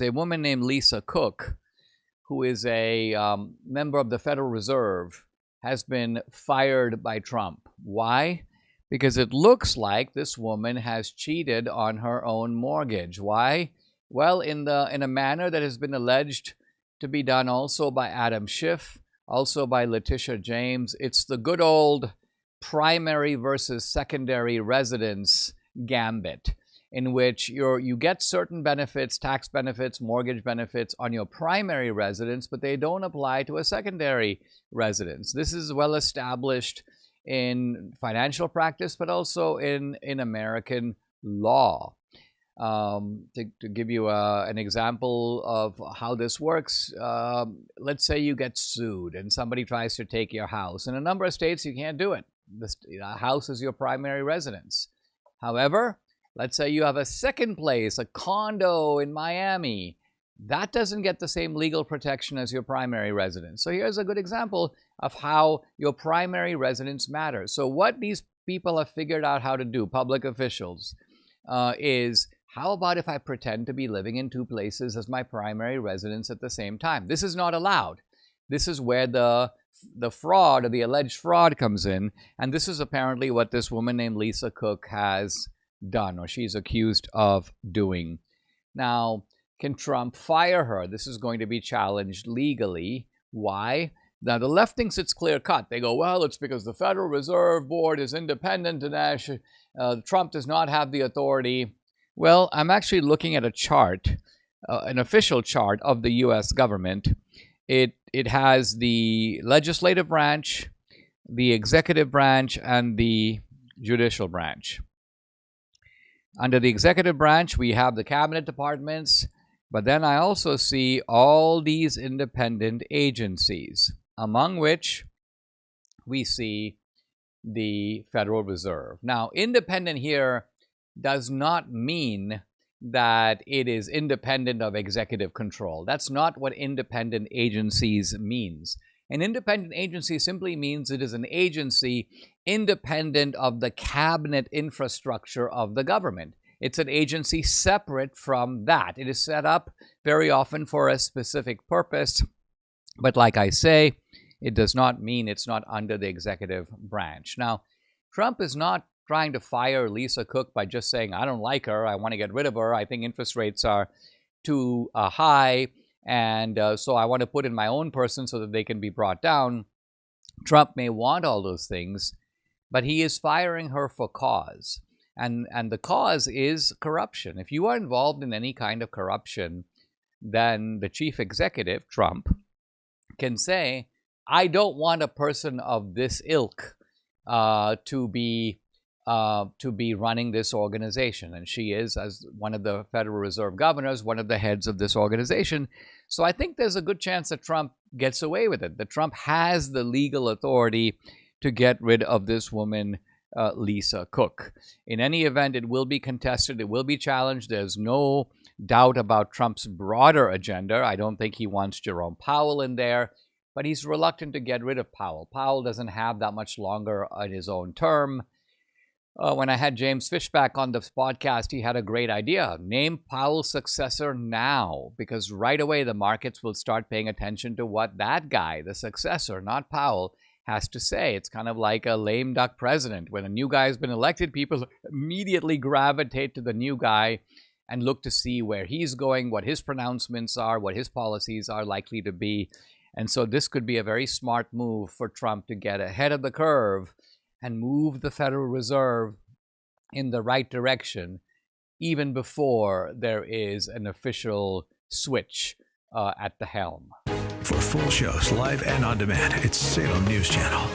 A woman named Lisa Cook, who is a member of the Federal Reserve, has been fired by Trump. Why? Because it looks like this woman has cheated on her own mortgage. Why? Well, in a manner that has been alleged to be done also by Adam Schiff, also by Letitia James. It's the good old primary versus secondary residence gambit, in which you get certain benefits, tax benefits, mortgage benefits on your primary residence, but they don't apply to a secondary residence. This is well established in financial practice, but also in American law. To give you an example of how this works, let's say you get sued and somebody tries to take your house. In a number of states, you can't do it. The house is your primary residence. However, let's say you have a second place, a condo in Miami. That doesn't get the same legal protection as your primary residence. So here's a good example of how your primary residence matters. So what these people have figured out how to do, public officials, is how about if I pretend to be living in two places as my primary residence at the same time? This is not allowed. This is where the fraud or the alleged fraud comes in. And this is apparently what this woman named Lisa Cook has done, or she's accused of doing. Now, can Trump fire her? This is going to be challenged legally. Why? Now, the left thinks it's clear-cut. They go, well, it's because the Federal Reserve Board is independent and Trump does not have the authority. Well, I'm actually looking at a chart, an official chart of the U.S. government. It has the legislative branch, the executive branch, and the judicial branch. Under the executive branch, we have the cabinet departments, but then I also see all these independent agencies, among which we see the Federal Reserve. Now, independent here does not mean that it is independent of executive control. That's not what independent agencies means. An independent agency simply means it is an agency independent of the cabinet infrastructure of the government. It's an agency separate from that. It is set up very often for a specific purpose, but like I say, it does not mean it's not under the executive branch. Now, Trump is not trying to fire Lisa Cook by just saying, I don't like her, I want to get rid of her, I think interest rates are too high, and so I want to put in my own person so that they can be brought down. Trump may want all those things, but he is firing her for cause. And the cause is corruption. If you are involved in any kind of corruption, then the chief executive, Trump, can say, I don't want a person of this ilk to be running this organization. And she is, as one of the Federal Reserve governors, one of the heads of this organization. So I think there's a good chance that Trump gets away with it, that Trump has the legal authority to get rid of this woman, Lisa Cook. In any event, it will be contested. It will be challenged. There's no doubt about Trump's broader agenda. I don't think he wants Jerome Powell in there, but he's reluctant to get rid of Powell. Powell doesn't have that much longer in his own term. When I had James Fishback on this podcast, he had a great idea. Name Powell's successor now, because right away the markets will start paying attention to what that guy, the successor, not Powell, has to say. It's kind of like a lame duck president. When a new guy has been elected, people immediately gravitate to the new guy and look to see where he's going, what his pronouncements are, what his policies are likely to be. And so this could be a very smart move for Trump to get ahead of the curve and move the Federal Reserve in the right direction, even before there is an official switch at the helm. For full shows, live and on demand, it's Salem News Channel.